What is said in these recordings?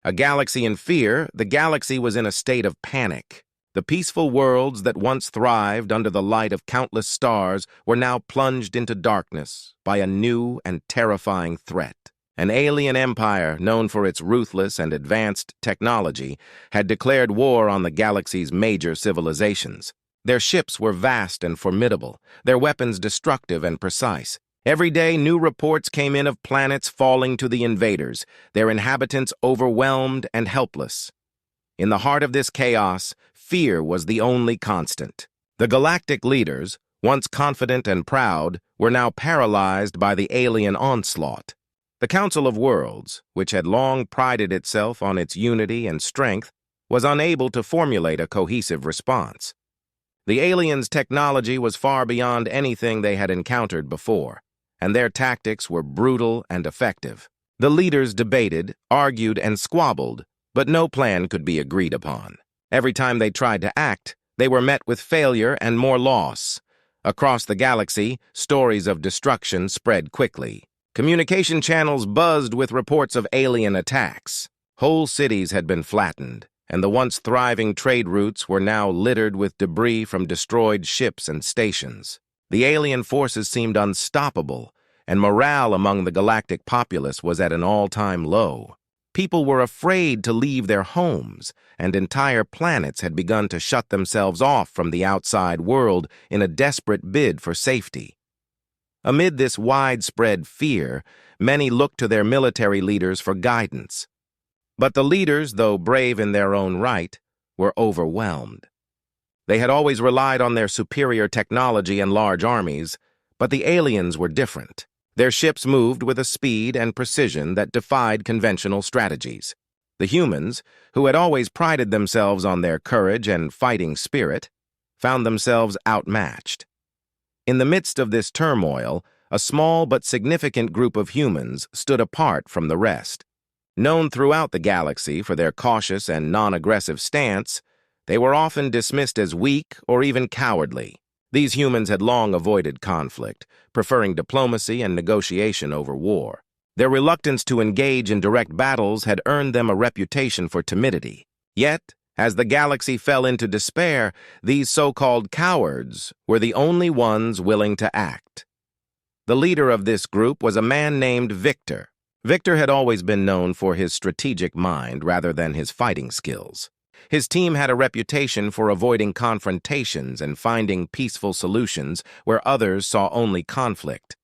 A galaxy in fear, the galaxy was in a state of panic. The peaceful worlds that once thrived under the light of countless stars were now plunged into darkness by a new and terrifying threat. An alien empire, known for its ruthless and advanced technology, had declared war on the galaxy's major civilizations. Their ships were vast and formidable, their weapons destructive and precise. Every day, new reports came in of planets falling to the invaders, their inhabitants overwhelmed and helpless. In the heart of this chaos, fear was the only constant. The galactic leaders, once confident and proud, were now paralyzed by the alien onslaught. The Council of Worlds, which had long prided itself on its unity and strength, was unable to formulate a cohesive response. The aliens' technology was far beyond anything they had encountered before, and their tactics were brutal and effective. The leaders debated, argued, and squabbled, but no plan could be agreed upon. Every time they tried to act, they were met with failure and more loss. Across the galaxy, stories of destruction spread quickly. Communication channels buzzed with reports of alien attacks. Whole cities had been flattened, and the once thriving trade routes were now littered with debris from destroyed ships and stations. The alien forces seemed unstoppable, and morale among the galactic populace was at an all-time low. People were afraid to leave their homes, and entire planets had begun to shut themselves off from the outside world in a desperate bid for safety. Amid this widespread fear, many looked to their military leaders for guidance. But the leaders, though brave in their own right, were overwhelmed. They had always relied on their superior technology and large armies, but the aliens were different. Their ships moved with a speed and precision that defied conventional strategies. The humans, who had always prided themselves on their courage and fighting spirit, found themselves outmatched. In the midst of this turmoil, a small but significant group of humans stood apart from the rest. Known throughout the galaxy for their cautious and non-aggressive stance, they were often dismissed as weak or even cowardly. These humans had long avoided conflict, preferring diplomacy and negotiation over war. Their reluctance to engage in direct battles had earned them a reputation for timidity. Yet, as the galaxy fell into despair, these so-called cowards were the only ones willing to act. The leader of this group was a man named Victor. Victor had always been known for his strategic mind rather than his fighting skills. His team had a reputation for avoiding confrontations and finding peaceful solutions where others saw only conflict.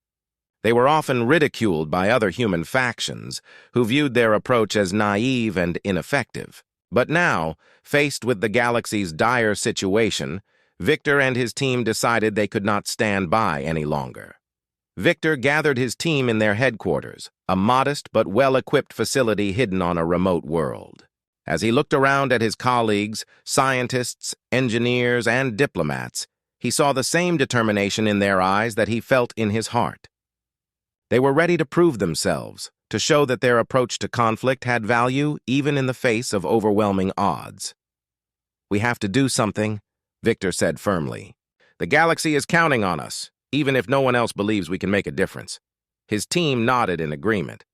They were often ridiculed by other human factions, who viewed their approach as naive and ineffective. But now, faced with the galaxy's dire situation, Victor and his team decided they could not stand by any longer. Victor gathered his team in their headquarters, a modest but well-equipped facility hidden on a remote world. As he looked around at his colleagues, scientists, engineers, and diplomats, he saw the same determination in their eyes that he felt in his heart. They were ready to prove themselves, to show that their approach to conflict had value even in the face of overwhelming odds. "We have to do something," Victor said firmly. "The galaxy is counting on us, even if no one else believes we can make a difference." His team nodded in agreement.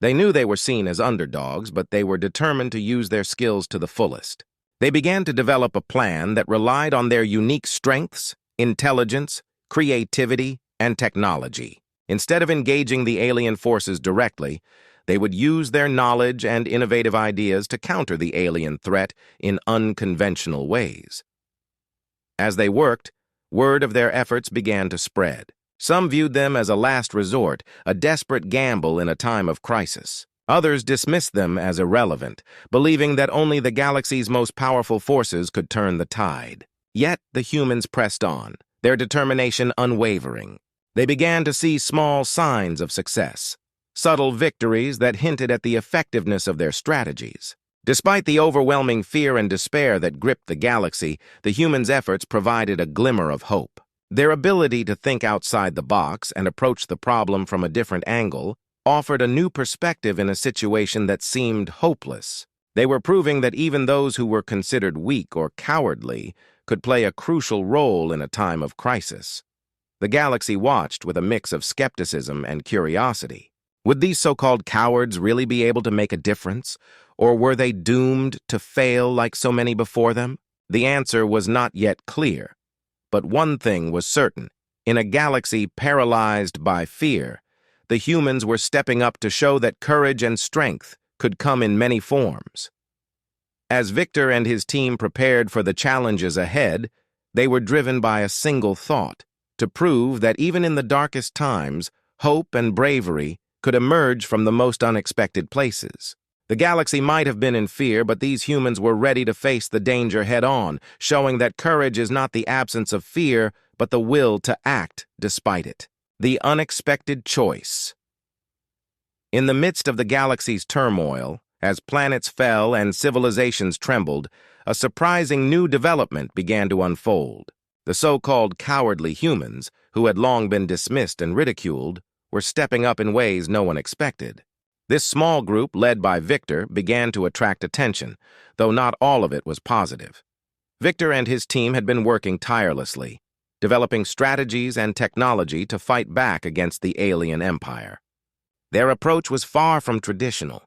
They knew they were seen as underdogs, but they were determined to use their skills to the fullest. They began to develop a plan that relied on their unique strengths, intelligence, creativity, and technology. Instead of engaging the alien forces directly, they would use their knowledge and innovative ideas to counter the alien threat in unconventional ways. As they worked, word of their efforts began to spread. Some viewed them as a last resort, a desperate gamble in a time of crisis. Others dismissed them as irrelevant, believing that only the galaxy's most powerful forces could turn the tide. Yet the humans pressed on, their determination unwavering. They began to see small signs of success, subtle victories that hinted at the effectiveness of their strategies. Despite the overwhelming fear and despair that gripped the galaxy, the humans' efforts provided a glimmer of hope. Their ability to think outside the box and approach the problem from a different angle offered a new perspective in a situation that seemed hopeless. They were proving that even those who were considered weak or cowardly could play a crucial role in a time of crisis. The galaxy watched with a mix of skepticism and curiosity. Would these so-called cowards really be able to make a difference? or were they doomed to fail like so many before them? The answer was not yet clear. But one thing was certain. In a galaxy paralyzed by fear, the humans were stepping up to show that courage and strength could come in many forms. As Victor and his team prepared for the challenges ahead, they were driven by a single thought: to prove that even in the darkest times, hope and bravery could emerge from the most unexpected places. The galaxy might have been in fear, but these humans were ready to face the danger head-on, showing that courage is not the absence of fear, but the will to act despite it. The unexpected choice. In the midst of the galaxy's turmoil, as planets fell and civilizations trembled, a surprising new development began to unfold. The so-called cowardly humans, who had long been dismissed and ridiculed, were stepping up in ways no one expected. This small group, led by Victor, began to attract attention, though not all of it was positive. Victor and his team had been working tirelessly, developing strategies and technology to fight back against the alien empire. Their approach was far from traditional.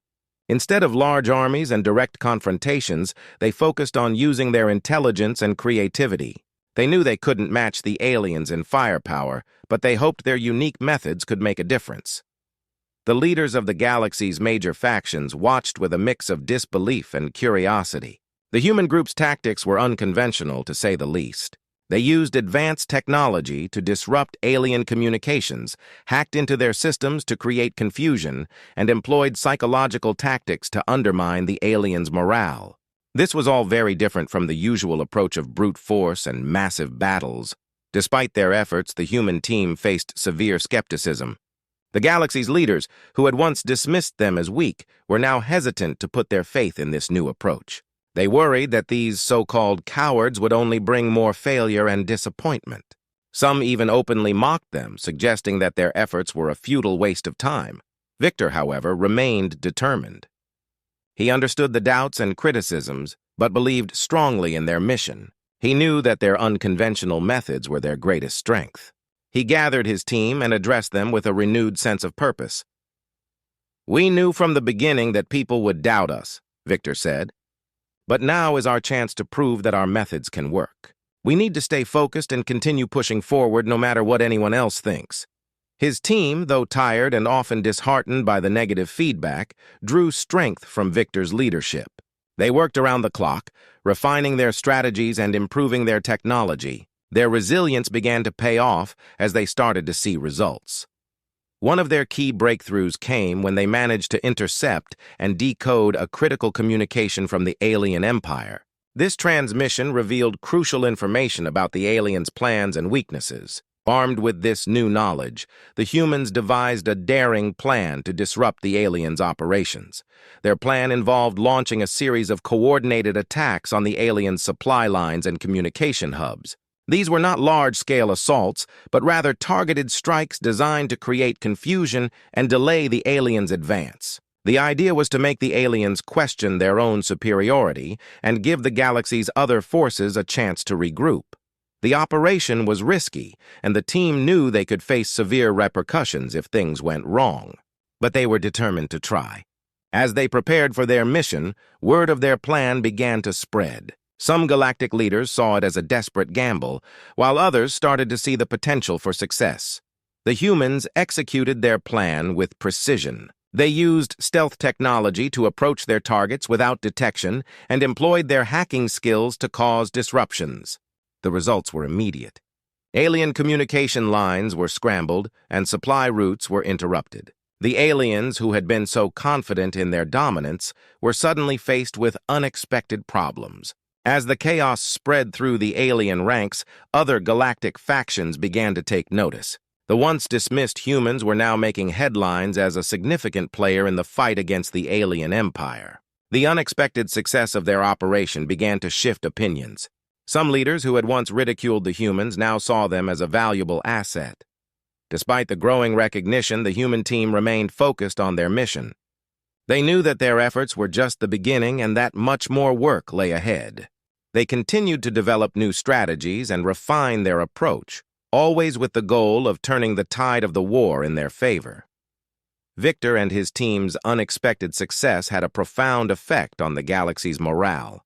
Instead of large armies and direct confrontations, they focused on using their intelligence and creativity. They knew they couldn't match the aliens in firepower, but they hoped their unique methods could make a difference. The leaders of the galaxy's major factions watched with a mix of disbelief and curiosity. The human group's tactics were unconventional, to say the least. They used advanced technology to disrupt alien communications, hacked into their systems to create confusion, and employed psychological tactics to undermine the aliens' morale. This was all very different from the usual approach of brute force and massive battles. Despite their efforts, the human team faced severe skepticism. The galaxy's leaders, who had once dismissed them as weak, were now hesitant to put their faith in this new approach. They worried that these so-called cowards would only bring more failure and disappointment. Some even openly mocked them, suggesting that their efforts were a futile waste of time. Victor, however, remained determined. He understood the doubts and criticisms, but believed strongly in their mission. He knew that their unconventional methods were their greatest strength. He gathered his team and addressed them with a renewed sense of purpose. "We knew from the beginning that people would doubt us," Victor said. "But now is our chance to prove that our methods can work. We need to stay focused and continue pushing forward no matter what anyone else thinks." His team, though tired and often disheartened by the negative feedback, drew strength from Victor's leadership. They worked around the clock, refining their strategies and improving their technology. Their resilience began to pay off as they started to see results. One of their key breakthroughs came when they managed to intercept and decode a critical communication from the alien empire. This transmission revealed crucial information about the aliens' plans and weaknesses. Armed with this new knowledge, the humans devised a daring plan to disrupt the aliens' operations. Their plan involved launching a series of coordinated attacks on the aliens' supply lines and communication hubs. These were not large-scale assaults, but rather targeted strikes designed to create confusion and delay the aliens' advance. The idea was to make the aliens question their own superiority and give the galaxy's other forces a chance to regroup. The operation was risky, and the team knew they could face severe repercussions if things went wrong. But they were determined to try. As they prepared for their mission, word of their plan began to spread. Some galactic leaders saw it as a desperate gamble, while others started to see the potential for success. The humans executed their plan with precision. They used stealth technology to approach their targets without detection and employed their hacking skills to cause disruptions. The results were immediate. Alien communication lines were scrambled and supply routes were interrupted. The aliens, who had been so confident in their dominance, were suddenly faced with unexpected problems. As the chaos spread through the alien ranks, other galactic factions began to take notice. The once dismissed humans were now making headlines as a significant player in the fight against the alien empire. The unexpected success of their operation began to shift opinions. Some leaders who had once ridiculed the humans now saw them as a valuable asset. Despite the growing recognition, the human team remained focused on their mission. They knew that their efforts were just the beginning and that much more work lay ahead. They continued to develop new strategies and refine their approach, always with the goal of turning the tide of the war in their favor. Victor and his team's unexpected success had a profound effect on the galaxy's morale.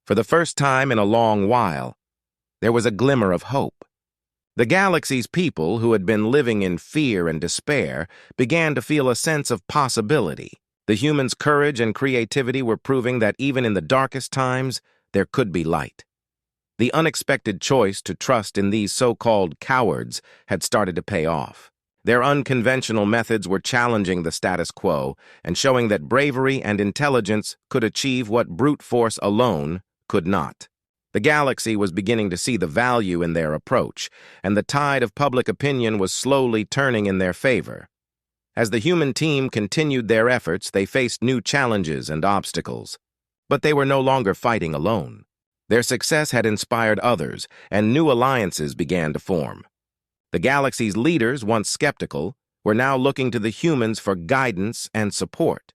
For the first time in a long while, there was a glimmer of hope. The galaxy's people, who had been living in fear and despair, began to feel a sense of possibility. The humans' courage and creativity were proving that even in the darkest times, there could be light. The unexpected choice to trust in these so-called cowards had started to pay off. Their unconventional methods were challenging the status quo and showing that bravery and intelligence could achieve what brute force alone could not. The galaxy was beginning to see the value in their approach, and the tide of public opinion was slowly turning in their favor. As the human team continued their efforts, they faced new challenges and obstacles. But they were no longer fighting alone. Their success had inspired others, and new alliances began to form. The galaxy's leaders, once skeptical, were now looking to the humans for guidance and support.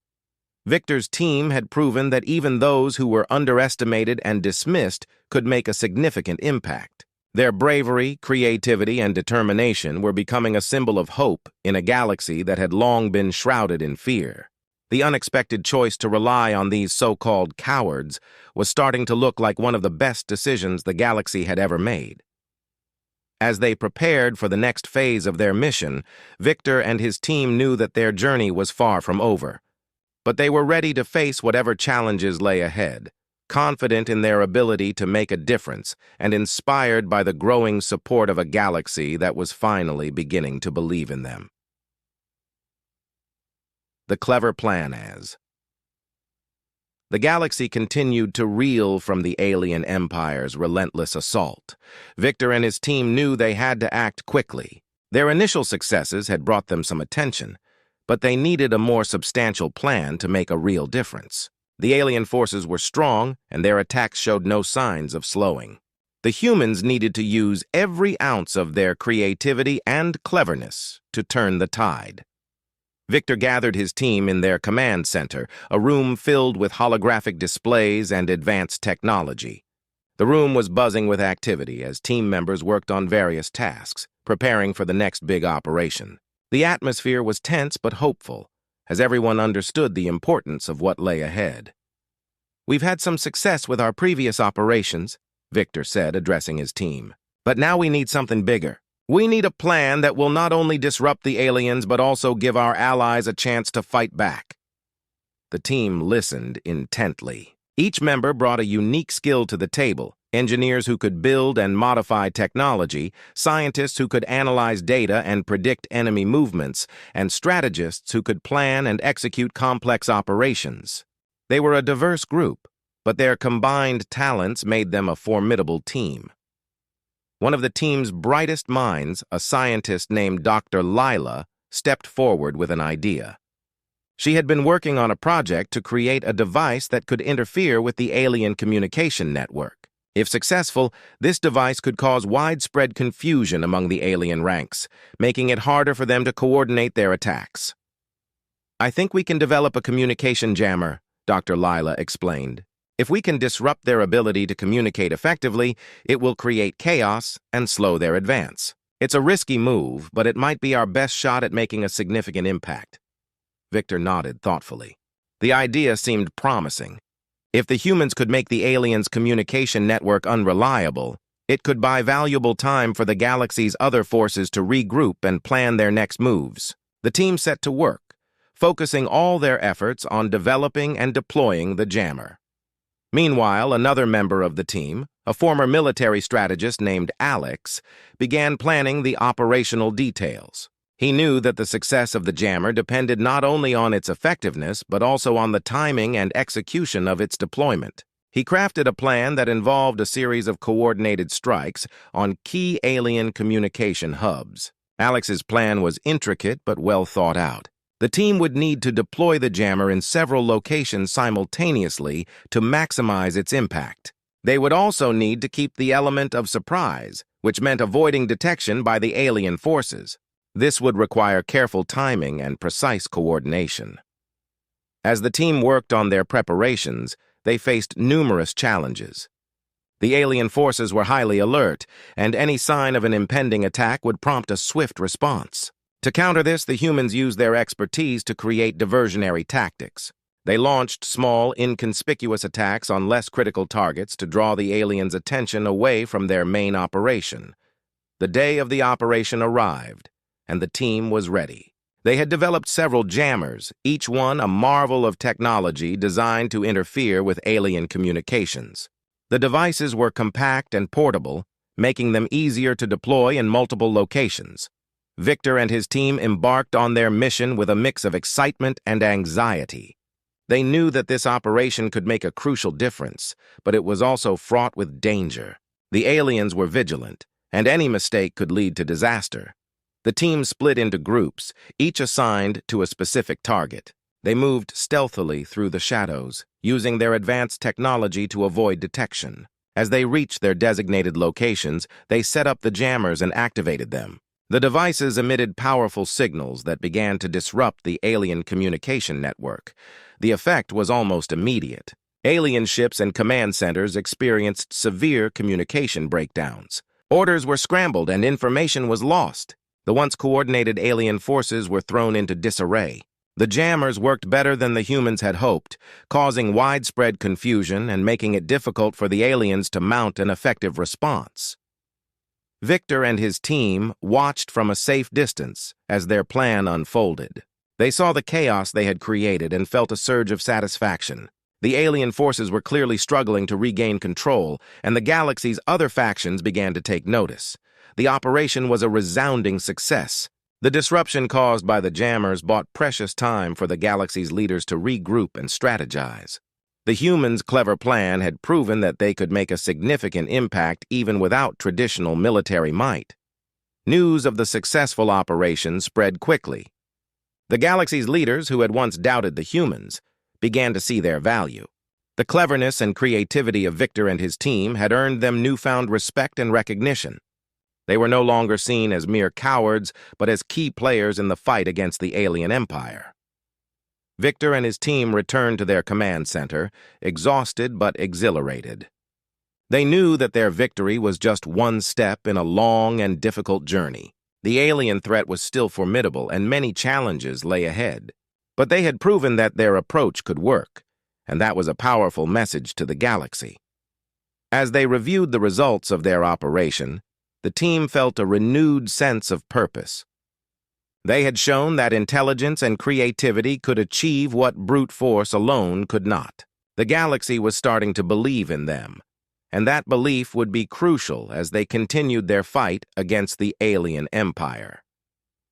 Victor's team had proven that even those who were underestimated and dismissed could make a significant impact. Their bravery, creativity, and determination were becoming a symbol of hope in a galaxy that had long been shrouded in fear. The unexpected choice to rely on these so-called cowards was starting to look like one of the best decisions the galaxy had ever made. As they prepared for the next phase of their mission, Victor and his team knew that their journey was far from over. But they were ready to face whatever challenges lay ahead, confident in their ability to make a difference and inspired by the growing support of a galaxy that was finally beginning to believe in them. The clever plan as the galaxy continued to reel from the alien empire's relentless assault. Victor and his team knew they had to act quickly. Their initial successes had brought them some attention, but they needed a more substantial plan to make a real difference. The alien forces were strong, and their attacks showed no signs of slowing. The humans needed to use every ounce of their creativity and cleverness to turn the tide. Victor gathered his team in their command center, a room filled with holographic displays and advanced technology. The room was buzzing with activity as team members worked on various tasks, preparing for the next big operation. The atmosphere was tense but hopeful, as everyone understood the importance of what lay ahead. "We've had some success with our previous operations," Victor said, addressing his team. "But now we need something bigger. We need a plan that will not only disrupt the aliens but also give our allies a chance to fight back." The team listened intently. Each member brought a unique skill to the table: engineers who could build and modify technology, scientists who could analyze data and predict enemy movements, and strategists who could plan and execute complex operations. They were a diverse group, but their combined talents made them a formidable team. One of the team's brightest minds, a scientist named Dr. Lila, stepped forward with an idea. She had been working on a project to create a device that could interfere with the alien communication network. If successful, this device could cause widespread confusion among the alien ranks, making it harder for them to coordinate their attacks. "I think we can develop a communication jammer," Dr. Lila explained. "If we can disrupt their ability to communicate effectively, it will create chaos and slow their advance. It's a risky move, but it might be our best shot at making a significant impact." Victor nodded thoughtfully. The idea seemed promising. If the humans could make the aliens' communication network unreliable, it could buy valuable time for the galaxy's other forces to regroup and plan their next moves. The team set to work, focusing all their efforts on developing and deploying the jammer. Meanwhile, another member of the team, a former military strategist named Alex, began planning the operational details. He knew that the success of the jammer depended not only on its effectiveness, but also on the timing and execution of its deployment. He crafted a plan that involved a series of coordinated strikes on key alien communication hubs. Alex's plan was intricate but well thought out. The team would need to deploy the jammer in several locations simultaneously to maximize its impact. They would also need to keep the element of surprise, which meant avoiding detection by the alien forces. This would require careful timing and precise coordination. As the team worked on their preparations, they faced numerous challenges. The alien forces were highly alert, and any sign of an impending attack would prompt a swift response. To counter this, the humans used their expertise to create diversionary tactics. They launched small, inconspicuous attacks on less critical targets to draw the aliens' attention away from their main operation. The day of the operation arrived, and the team was ready. They had developed several jammers, each one a marvel of technology designed to interfere with alien communications. The devices were compact and portable, making them easier to deploy in multiple locations. Victor and his team embarked on their mission with a mix of excitement and anxiety. They knew that this operation could make a crucial difference, but it was also fraught with danger. The aliens were vigilant, and any mistake could lead to disaster. The team split into groups, each assigned to a specific target. They moved stealthily through the shadows, using their advanced technology to avoid detection. As they reached their designated locations, they set up the jammers and activated them. The devices emitted powerful signals that began to disrupt the alien communication network. The effect was almost immediate. Alien ships and command centers experienced severe communication breakdowns. Orders were scrambled and information was lost. The once coordinated alien forces were thrown into disarray. The jammers worked better than the humans had hoped, causing widespread confusion and making it difficult for the aliens to mount an effective response. Victor and his team watched from a safe distance as their plan unfolded. They saw the chaos they had created and felt a surge of satisfaction. The alien forces were clearly struggling to regain control, and the galaxy's other factions began to take notice. The operation was a resounding success. The disruption caused by the jammers bought precious time for the galaxy's leaders to regroup and strategize. The humans' clever plan had proven that they could make a significant impact even without traditional military might. News of the successful operation spread quickly. The galaxy's leaders, who had once doubted the humans, began to see their value. The cleverness and creativity of Victor and his team had earned them newfound respect and recognition. They were no longer seen as mere cowards, but as key players in the fight against the alien empire. Victor and his team returned to their command center, exhausted but exhilarated. They knew that their victory was just one step in a long and difficult journey. The alien threat was still formidable, and many challenges lay ahead. But they had proven that their approach could work, and that was a powerful message to the galaxy. As they reviewed the results of their operation, the team felt a renewed sense of purpose. They had shown that intelligence and creativity could achieve what brute force alone could not. The galaxy was starting to believe in them, and that belief would be crucial as they continued their fight against the alien empire.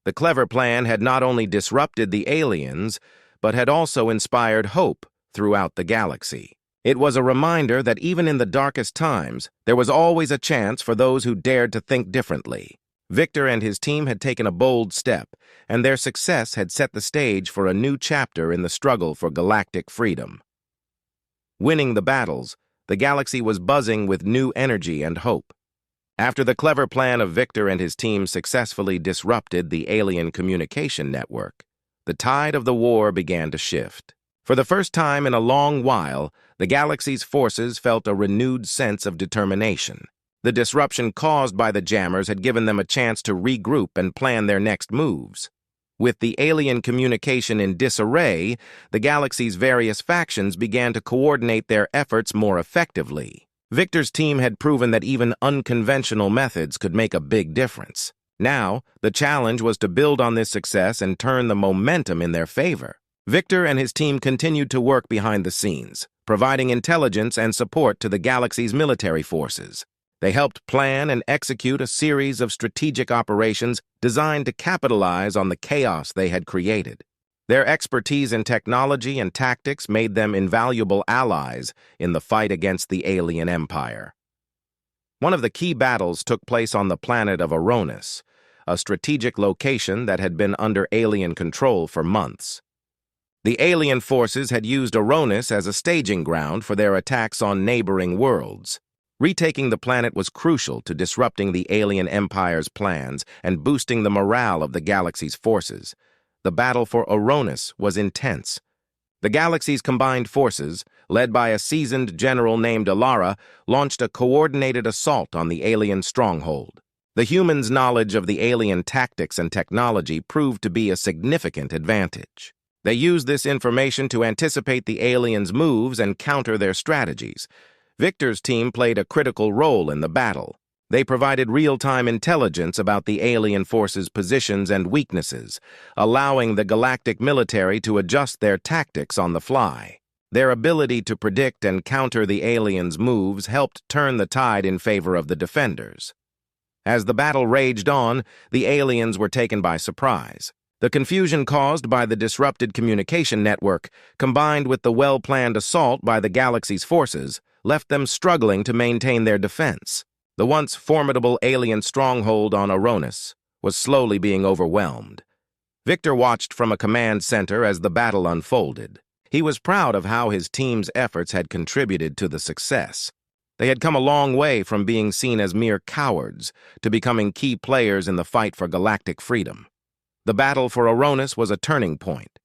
The clever plan had not only disrupted the aliens, but had also inspired hope throughout the galaxy. It was a reminder that even in the darkest times, there was always a chance for those who dared to think differently. Victor and his team had taken a bold step, and their success had set the stage for a new chapter in the struggle for galactic freedom. Winning the battles, the galaxy was buzzing with new energy and hope. After the clever plan of Victor and his team successfully disrupted the alien communication network, the tide of the war began to shift. For the first time in a long while, the galaxy's forces felt a renewed sense of determination. The disruption caused by the jammers had given them a chance to regroup and plan their next moves. With the alien communication in disarray, the galaxy's various factions began to coordinate their efforts more effectively. Victor's team had proven that even unconventional methods could make a big difference. Now, the challenge was to build on this success and turn the momentum in their favor. Victor and his team continued to work behind the scenes, providing intelligence and support to the galaxy's military forces. They helped plan and execute a series of strategic operations designed to capitalize on the chaos they had created. Their expertise in technology and tactics made them invaluable allies in the fight against the alien empire. One of the key battles took place on the planet of Oronus, a strategic location that had been under alien control for months. The alien forces had used Oronus as a staging ground for their attacks on neighboring worlds. Retaking the planet was crucial to disrupting the alien empire's plans and boosting the morale of the galaxy's forces. The battle for Oronus was intense. The galaxy's combined forces, led by a seasoned general named Alara, launched a coordinated assault on the alien stronghold. The humans' knowledge of the alien tactics and technology proved to be a significant advantage. They used this information to anticipate the aliens' moves and counter their strategies. Victor's team played a critical role in the battle. They provided real-time intelligence about the alien forces' positions and weaknesses, allowing the galactic military to adjust their tactics on the fly. Their ability to predict and counter the aliens' moves helped turn the tide in favor of the defenders. As the battle raged on, the aliens were taken by surprise. The confusion caused by the disrupted communication network, combined with the well-planned assault by the galaxy's forces, left them struggling to maintain their defense. The once formidable alien stronghold on Oronus was slowly being overwhelmed. Victor watched from a command center as the battle unfolded. He was proud of how his team's efforts had contributed to the success. They had come a long way from being seen as mere cowards to becoming key players in the fight for galactic freedom. The battle for Oronus was a turning point.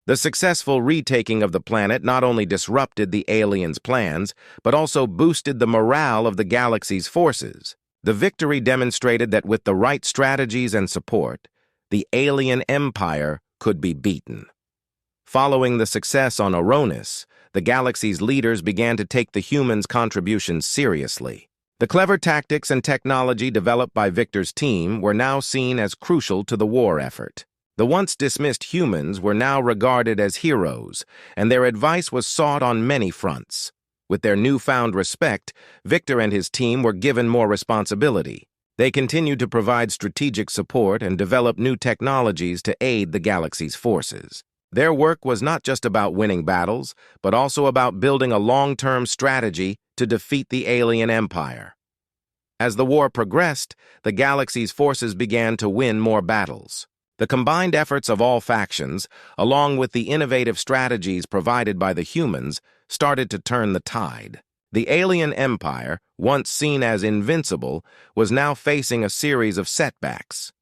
The successful retaking of the planet not only disrupted the aliens' plans, but also boosted the morale of the galaxy's forces. The victory demonstrated that with the right strategies and support, the alien empire could be beaten. Following the success on Oronus, the galaxy's leaders began to take the humans' contributions seriously. The clever tactics and technology developed by Victor's team were now seen as crucial to the war effort. The once dismissed humans were now regarded as heroes, and their advice was sought on many fronts. With their newfound respect, Victor and his team were given more responsibility. They continued to provide strategic support and develop new technologies to aid the galaxy's forces. Their work was not just about winning battles, but also about building a long-term strategy to defeat the alien empire. As the war progressed, the galaxy's forces began to win more battles. The combined efforts of all factions, along with the innovative strategies provided by the humans, started to turn the tide. The alien empire, once seen as invincible, was now facing a series of setbacks.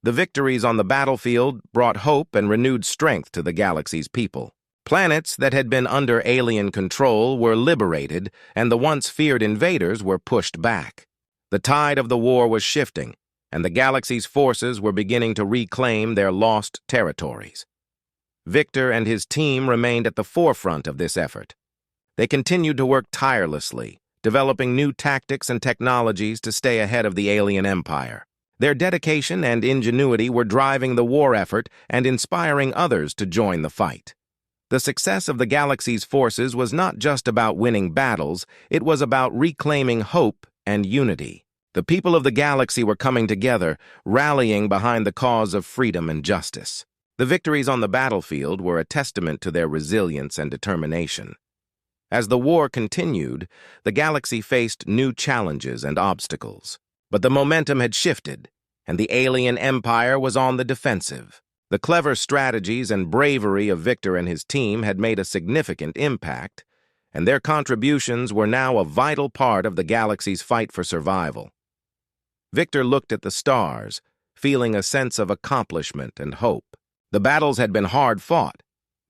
The victories on the battlefield brought hope and renewed strength to the galaxy's people. Planets that had been under alien control were liberated, and the once feared invaders were pushed back. The tide of the war was shifting, and the galaxy's forces were beginning to reclaim their lost territories. Victor and his team remained at the forefront of this effort. They continued to work tirelessly, developing new tactics and technologies to stay ahead of the alien empire. Their dedication and ingenuity were driving the war effort and inspiring others to join the fight. The success of the galaxy's forces was not just about winning battles, it was about reclaiming hope and unity. The people of the galaxy were coming together, rallying behind the cause of freedom and justice. The victories on the battlefield were a testament to their resilience and determination. As the war continued, the galaxy faced new challenges and obstacles. But the momentum had shifted, and the alien empire was on the defensive. The clever strategies and bravery of Victor and his team had made a significant impact, and their contributions were now a vital part of the galaxy's fight for survival. Victor looked at the stars, feeling a sense of accomplishment and hope. The battles had been hard fought,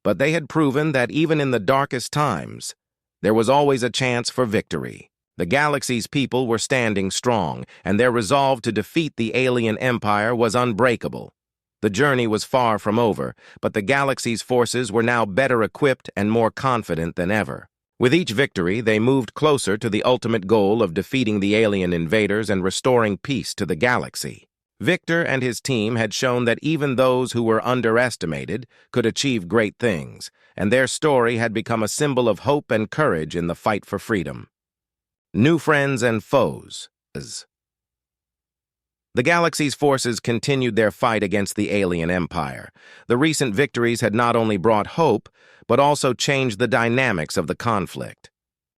but they had proven that even in the darkest times, there was always a chance for victory. The galaxy's people were standing strong, and their resolve to defeat the alien empire was unbreakable. The journey was far from over, but the galaxy's forces were now better equipped and more confident than ever. With each victory, they moved closer to the ultimate goal of defeating the alien invaders and restoring peace to the galaxy. Victor and his team had shown that even those who were underestimated could achieve great things, and their story had become a symbol of hope and courage in the fight for freedom. New friends and foes. The galaxy's forces continued their fight against the alien empire. The recent victories had not only brought hope, but also changed the dynamics of the conflict.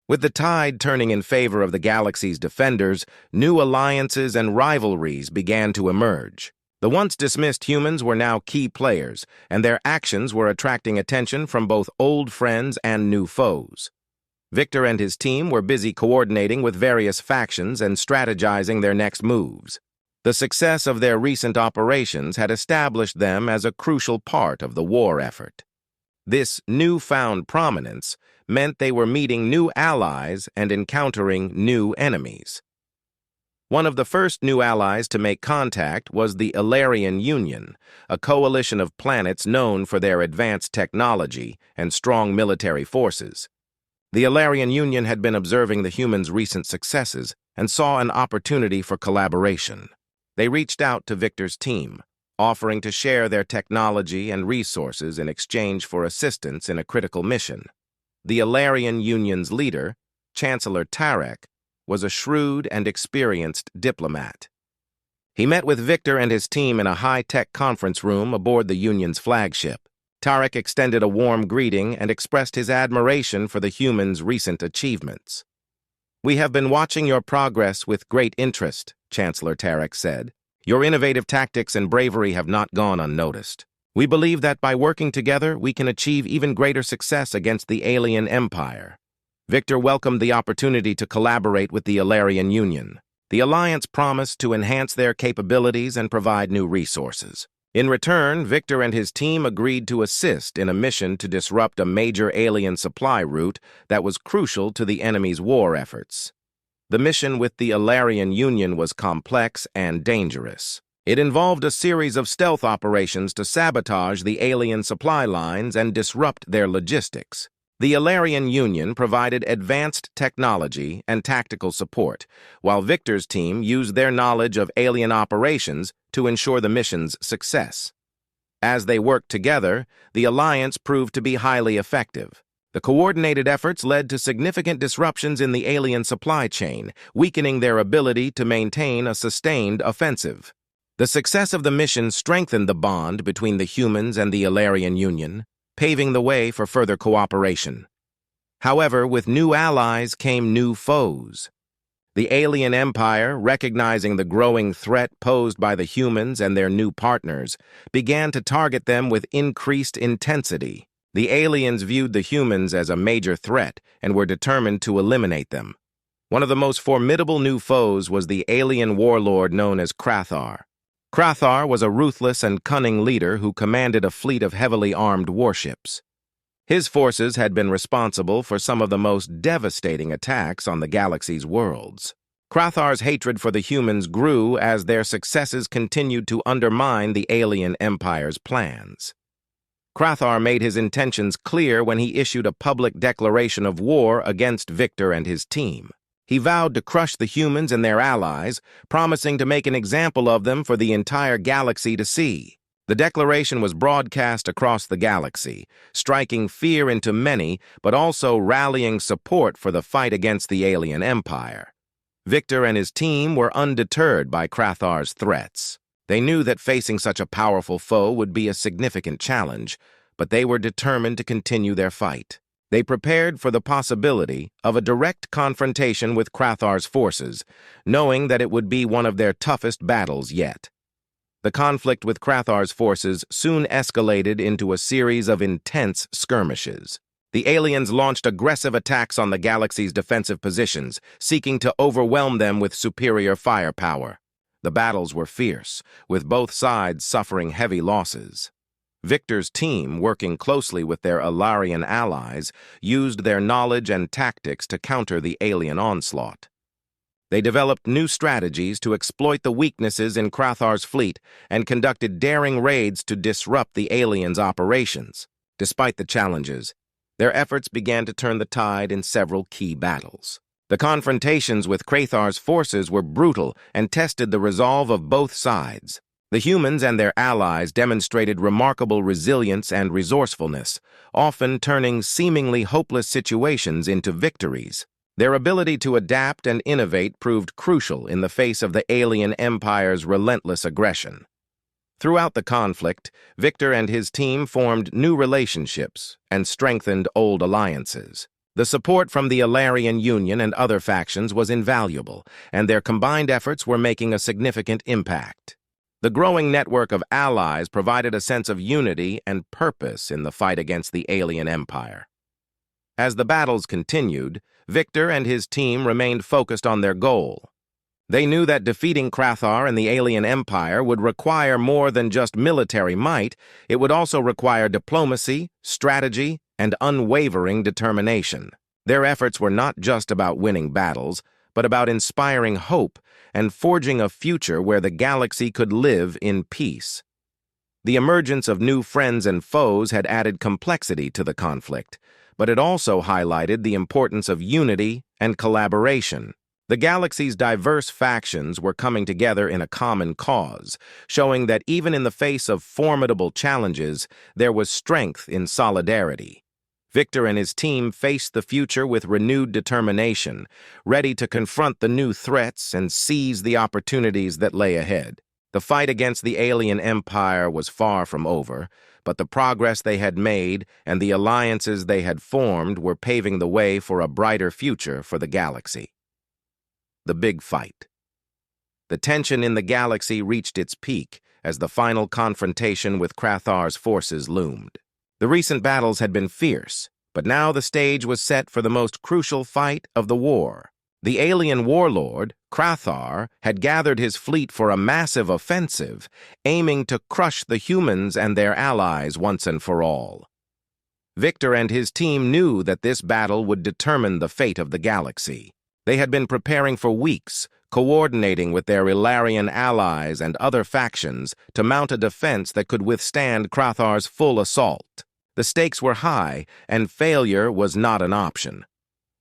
With the tide turning in favor of the galaxy's defenders, new alliances and rivalries began to emerge. The once dismissed humans were now key players, and their actions were attracting attention from both old friends and new foes. Victor and his team were busy coordinating with various factions and strategizing their next moves. The success of their recent operations had established them as a crucial part of the war effort. This newfound prominence meant they were meeting new allies and encountering new enemies. One of the first new allies to make contact was the Ilarian Union, a coalition of planets known for their advanced technology and strong military forces. The Ilarian Union had been observing the humans' recent successes and saw an opportunity for collaboration. They reached out to Victor's team, offering to share their technology and resources in exchange for assistance in a critical mission. The Ilarian Union's leader, Chancellor Tarek, was a shrewd and experienced diplomat. He met with Victor and his team in a high-tech conference room aboard the Union's flagship. Tarek extended a warm greeting and expressed his admiration for the humans' recent achievements. "We have been watching your progress with great interest," Chancellor Tarek said. "Your innovative tactics and bravery have not gone unnoticed. We believe that by working together, we can achieve even greater success against the alien empire." Victor welcomed the opportunity to collaborate with the Ilarian Union. The alliance promised to enhance their capabilities and provide new resources. In return, Victor and his team agreed to assist in a mission to disrupt a major alien supply route that was crucial to the enemy's war efforts. The mission with the Ilarian Union was complex and dangerous. It involved a series of stealth operations to sabotage the alien supply lines and disrupt their logistics. The Ilarian Union provided advanced technology and tactical support, while Victor's team used their knowledge of alien operations to ensure the mission's success. As they worked together, the alliance proved to be highly effective. The coordinated efforts led to significant disruptions in the alien supply chain, weakening their ability to maintain a sustained offensive. The success of the mission strengthened the bond between the humans and the Ilarian Union, paving the way for further cooperation. However, with new allies came new foes. The alien empire, recognizing the growing threat posed by the humans and their new partners, began to target them with increased intensity. The aliens viewed the humans as a major threat and were determined to eliminate them. One of the most formidable new foes was the alien warlord known as Krathar. Krathar was a ruthless and cunning leader who commanded a fleet of heavily armed warships. His forces had been responsible for some of the most devastating attacks on the galaxy's worlds. Krathar's hatred for the humans grew as their successes continued to undermine the alien empire's plans. Krathar made his intentions clear when he issued a public declaration of war against Victor and his team. He vowed to crush the humans and their allies, promising to make an example of them for the entire galaxy to see. The declaration was broadcast across the galaxy, striking fear into many, but also rallying support for the fight against the alien empire. Victor and his team were undeterred by Krathar's threats. They knew that facing such a powerful foe would be a significant challenge, but they were determined to continue their fight. They prepared for the possibility of a direct confrontation with Krathar's forces, knowing that it would be one of their toughest battles yet. The conflict with Krathar's forces soon escalated into a series of intense skirmishes. The aliens launched aggressive attacks on the galaxy's defensive positions, seeking to overwhelm them with superior firepower. The battles were fierce, with both sides suffering heavy losses. Victor's team, working closely with their Ilarian allies, used their knowledge and tactics to counter the alien onslaught. They developed new strategies to exploit the weaknesses in Krathar's fleet and conducted daring raids to disrupt the aliens' operations. Despite the challenges, their efforts began to turn the tide in several key battles. The confrontations with Krathar's forces were brutal and tested the resolve of both sides. The humans and their allies demonstrated remarkable resilience and resourcefulness, often turning seemingly hopeless situations into victories. Their ability to adapt and innovate proved crucial in the face of the alien empire's relentless aggression. Throughout the conflict, Victor and his team formed new relationships and strengthened old alliances. The support from the Ilarian Union and other factions was invaluable, and their combined efforts were making a significant impact. The growing network of allies provided a sense of unity and purpose in the fight against the alien empire. As the battles continued, Victor and his team remained focused on their goal. They knew that defeating Krathar and the alien empire would require more than just military might. It would also require diplomacy, strategy, and unwavering determination. Their efforts were not just about winning battles, but about inspiring hope and forging a future where the galaxy could live in peace. The emergence of new friends and foes had added complexity to the conflict, but it also highlighted the importance of unity and collaboration. The galaxy's diverse factions were coming together in a common cause, showing that even in the face of formidable challenges, there was strength in solidarity. Victor and his team faced the future with renewed determination, ready to confront the new threats and seize the opportunities that lay ahead. The fight against the alien empire was far from over, but the progress they had made and the alliances they had formed were paving the way for a brighter future for the galaxy. The big fight. The tension in the galaxy reached its peak as the final confrontation with Krathar's forces loomed. The recent battles had been fierce, but now the stage was set for the most crucial fight of the war. The alien warlord, Krathar, had gathered his fleet for a massive offensive, aiming to crush the humans and their allies once and for all. Victor and his team knew that this battle would determine the fate of the galaxy. They had been preparing for weeks, coordinating with their Ilarian allies and other factions to mount a defense that could withstand Krathar's full assault. The stakes were high, and failure was not an option.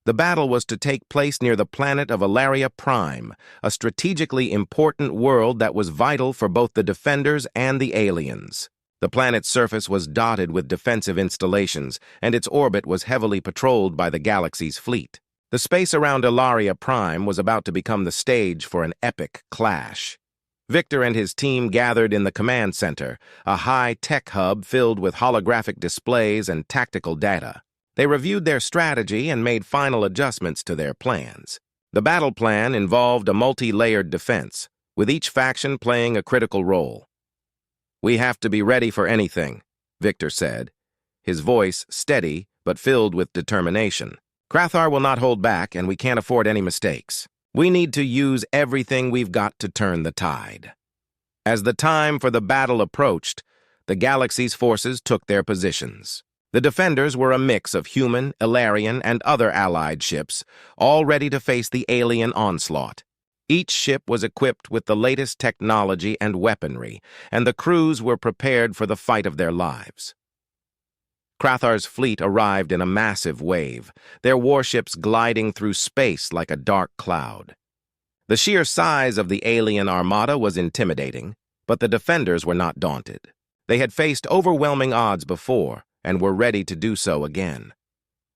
The battle was to take place near the planet of Ilaria Prime, a strategically important world that was vital for both the defenders and the aliens. The planet's surface was dotted with defensive installations, and its orbit was heavily patrolled by the galaxy's fleet. The space around Ilaria Prime was about to become the stage for an epic clash. Victor and his team gathered in the command center, a high-tech hub filled with holographic displays and tactical data. They reviewed their strategy and made final adjustments to their plans. The battle plan involved a multi-layered defense, with each faction playing a critical role. "We have to be ready for anything," Victor said, his voice steady but filled with determination. "Krathar will not hold back, and we can't afford any mistakes. We need to use everything we've got to turn the tide." As the time for the battle approached, the galaxy's forces took their positions. The defenders were a mix of human, Ilarian, and other allied ships, all ready to face the alien onslaught. Each ship was equipped with the latest technology and weaponry, and the crews were prepared for the fight of their lives. Krathar's fleet arrived in a massive wave, their warships gliding through space like a dark cloud. The sheer size of the alien armada was intimidating, but the defenders were not daunted. They had faced overwhelming odds before, and were ready to do so again.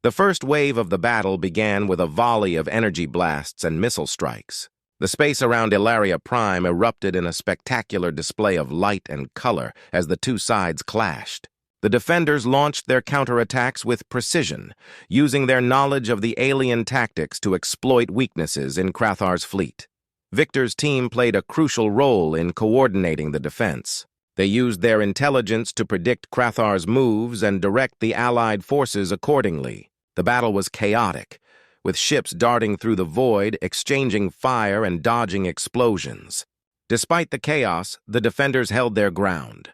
The first wave of the battle began with a volley of energy blasts and missile strikes. The space around Ilaria Prime erupted in a spectacular display of light and color as the two sides clashed. The defenders launched their counterattacks with precision, using their knowledge of the alien tactics to exploit weaknesses in Krathar's fleet. Victor's team played a crucial role in coordinating the defense. They used their intelligence to predict Krathar's moves and direct the Allied forces accordingly. The battle was chaotic, with ships darting through the void, exchanging fire and dodging explosions. Despite the chaos, the defenders held their ground.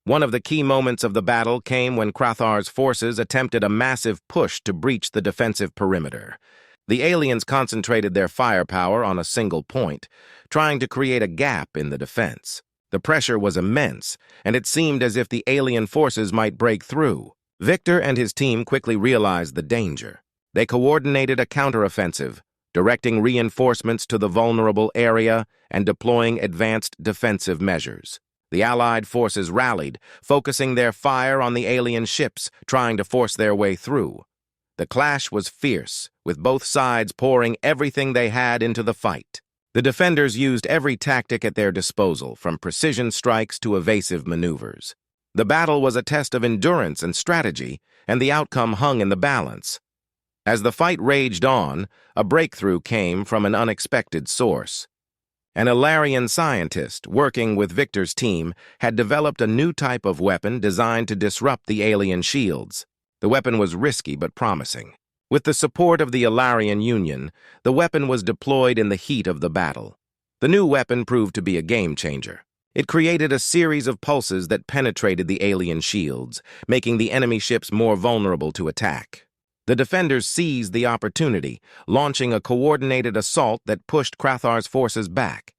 One of the key moments of the battle came when Krathar's forces attempted a massive push to breach the defensive perimeter. The aliens concentrated their firepower on a single point, trying to create a gap in the defense. The pressure was immense, and it seemed as if the alien forces might break through. Victor and his team quickly realized the danger. They coordinated a counteroffensive, directing reinforcements to the vulnerable area and deploying advanced defensive measures. The Allied forces rallied, focusing their fire on the alien ships, trying to force their way through. The clash was fierce, with both sides pouring everything they had into the fight. The defenders used every tactic at their disposal, from precision strikes to evasive maneuvers. The battle was a test of endurance and strategy, and the outcome hung in the balance. As the fight raged on, a breakthrough came from an unexpected source. An Ilarian scientist, working with Victor's team, had developed a new type of weapon designed to disrupt the alien shields. The weapon was risky but promising. With the support of the Ilarian Union, the weapon was deployed in the heat of the battle. The new weapon proved to be a game-changer. It created a series of pulses that penetrated the alien shields, making the enemy ships more vulnerable to attack. The defenders seized the opportunity, launching a coordinated assault that pushed Crathar's forces back.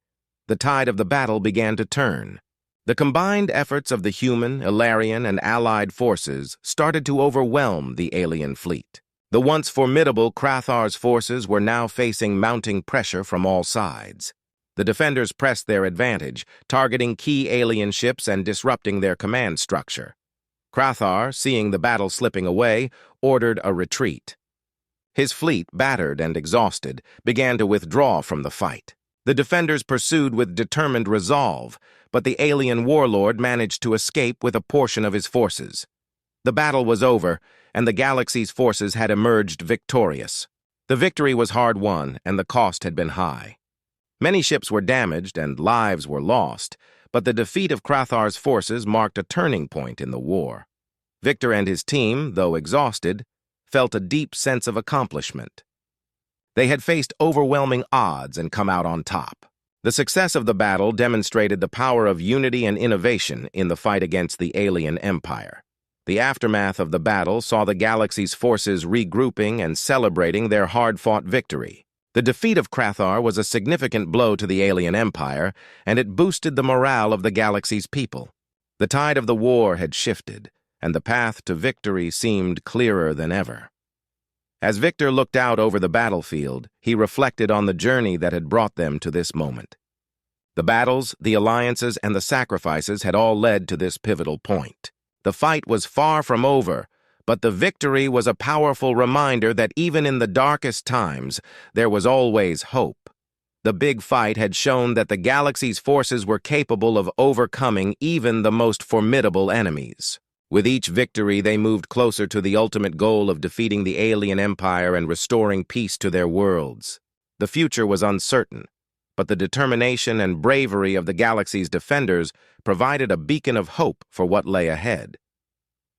The tide of the battle began to turn. The combined efforts of the human, Illyrian, and allied forces started to overwhelm the alien fleet. The once formidable Crathar's forces were now facing mounting pressure from all sides. The defenders pressed their advantage, targeting key alien ships and disrupting their command structure. Crathar, seeing the battle slipping away, ordered a retreat. His fleet, battered and exhausted, began to withdraw from the fight. The defenders pursued with determined resolve, but the alien warlord managed to escape with a portion of his forces. The battle was over, and the galaxy's forces had emerged victorious. The victory was hard won, and the cost had been high. Many ships were damaged and lives were lost, but the defeat of Crathar's forces marked a turning point in the war. Victor and his team, though exhausted, felt a deep sense of accomplishment. They had faced overwhelming odds and come out on top. The success of the battle demonstrated the power of unity and innovation in the fight against the alien empire. The aftermath of the battle saw the galaxy's forces regrouping and celebrating their hard-fought victory. The defeat of Crathar was a significant blow to the alien empire, and it boosted the morale of the galaxy's people. The tide of the war had shifted, and the path to victory seemed clearer than ever. As Victor looked out over the battlefield, he reflected on the journey that had brought them to this moment. The battles, the alliances, and the sacrifices had all led to this pivotal point. The fight was far from over, but the victory was a powerful reminder that even in the darkest times, there was always hope. The big fight had shown that the galaxy's forces were capable of overcoming even the most formidable enemies. With each victory, they moved closer to the ultimate goal of defeating the alien empire and restoring peace to their worlds. The future was uncertain, but the determination and bravery of the galaxy's defenders provided a beacon of hope for what lay ahead.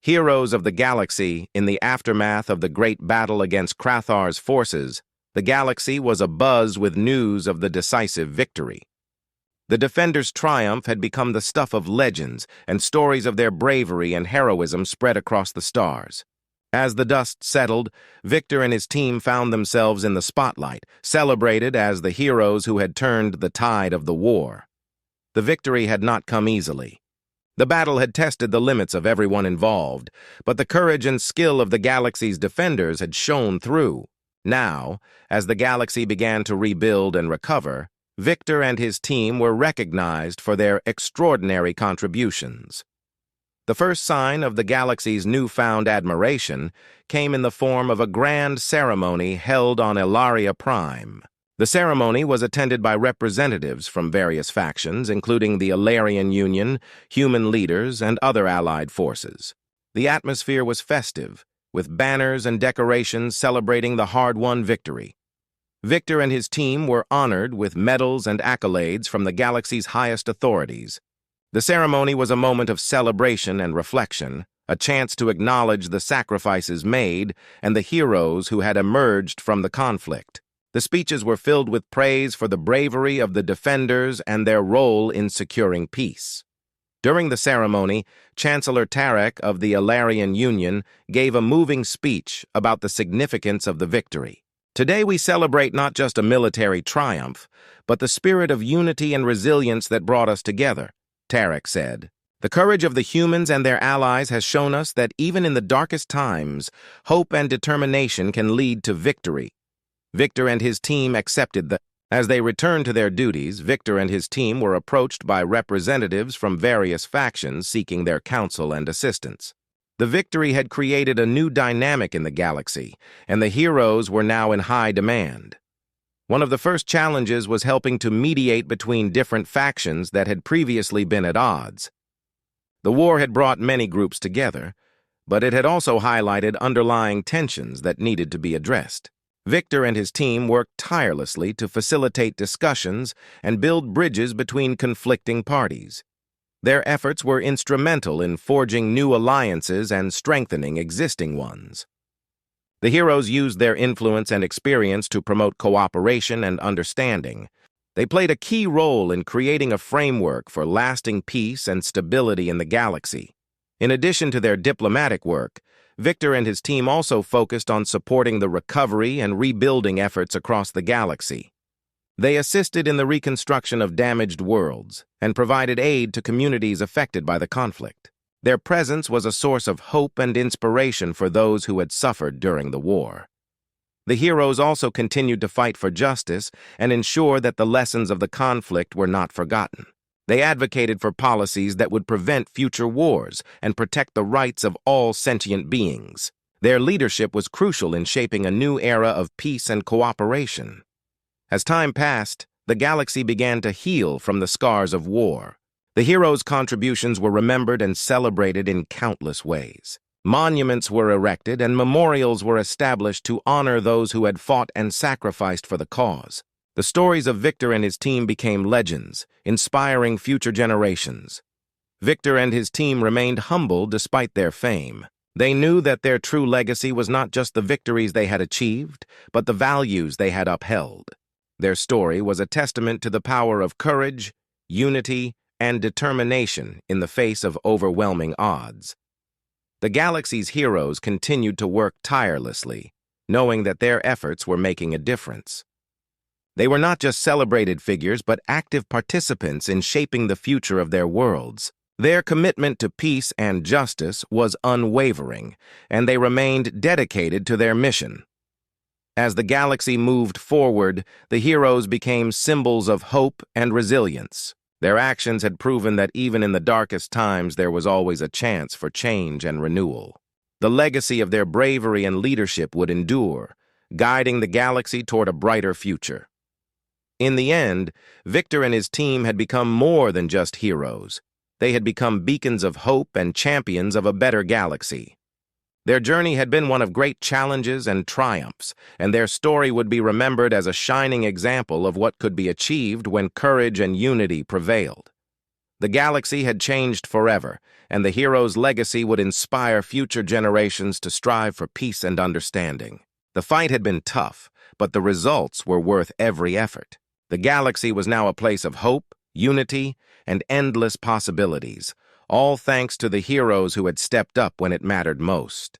Heroes of the galaxy, in the aftermath of the great battle against Crathar's forces, the galaxy was abuzz with news of the decisive victory. The defenders' triumph had become the stuff of legends, and stories of their bravery and heroism spread across the stars. As the dust settled, Victor and his team found themselves in the spotlight, celebrated as the heroes who had turned the tide of the war. The victory had not come easily. The battle had tested the limits of everyone involved, but the courage and skill of the galaxy's defenders had shone through. Now, as the galaxy began to rebuild and recover, Victor and his team were recognized for their extraordinary contributions. The first sign of the galaxy's newfound admiration came in the form of a grand ceremony held on Ilaria Prime. The ceremony was attended by representatives from various factions, including the Illyrian Union, human leaders, and other allied forces. The atmosphere was festive, with banners and decorations celebrating the hard-won victory. Victor and his team were honored with medals and accolades from the galaxy's highest authorities. The ceremony was a moment of celebration and reflection, a chance to acknowledge the sacrifices made and the heroes who had emerged from the conflict. The speeches were filled with praise for the bravery of the defenders and their role in securing peace. During the ceremony, Chancellor Tarek of the Illyrian Union gave a moving speech about the significance of the victory. Today we celebrate not just a military triumph, but the spirit of unity and resilience that brought us together, Tarek said. The courage of the humans and their allies has shown us that even in the darkest times, hope and determination can lead to victory. Victor and his team accepted As they returned to their duties, Victor and his team were approached by representatives from various factions seeking their counsel and assistance. The victory had created a new dynamic in the galaxy, and the heroes were now in high demand. One of the first challenges was helping to mediate between different factions that had previously been at odds. The war had brought many groups together, but it had also highlighted underlying tensions that needed to be addressed. Victor and his team worked tirelessly to facilitate discussions and build bridges between conflicting parties. Their efforts were instrumental in forging new alliances and strengthening existing ones. The heroes used their influence and experience to promote cooperation and understanding. They played a key role in creating a framework for lasting peace and stability in the galaxy. In addition to their diplomatic work, Victor and his team also focused on supporting the recovery and rebuilding efforts across the galaxy. They assisted in the reconstruction of damaged worlds and provided aid to communities affected by the conflict. Their presence was a source of hope and inspiration for those who had suffered during the war. The heroes also continued to fight for justice and ensure that the lessons of the conflict were not forgotten. They advocated for policies that would prevent future wars and protect the rights of all sentient beings. Their leadership was crucial in shaping a new era of peace and cooperation. As time passed, the galaxy began to heal from the scars of war. The heroes' contributions were remembered and celebrated in countless ways. Monuments were erected and memorials were established to honor those who had fought and sacrificed for the cause. The stories of Victor and his team became legends, inspiring future generations. Victor and his team remained humble despite their fame. They knew that their true legacy was not just the victories they had achieved, but the values they had upheld. Their story was a testament to the power of courage, unity, and determination in the face of overwhelming odds. The galaxy's heroes continued to work tirelessly, knowing that their efforts were making a difference. They were not just celebrated figures, but active participants in shaping the future of their worlds. Their commitment to peace and justice was unwavering, and they remained dedicated to their mission. As the galaxy moved forward, the heroes became symbols of hope and resilience. Their actions had proven that even in the darkest times there was always a chance for change and renewal. The legacy of their bravery and leadership would endure, guiding the galaxy toward a brighter future. In the end, Victor and his team had become more than just heroes. They had become beacons of hope and champions of a better galaxy. Their journey had been one of great challenges and triumphs, and their story would be remembered as a shining example of what could be achieved when courage and unity prevailed. The galaxy had changed forever, and the heroes' legacy would inspire future generations to strive for peace and understanding. The fight had been tough, but the results were worth every effort. The galaxy was now a place of hope, unity, and endless possibilities, all thanks to the heroes who had stepped up when it mattered most.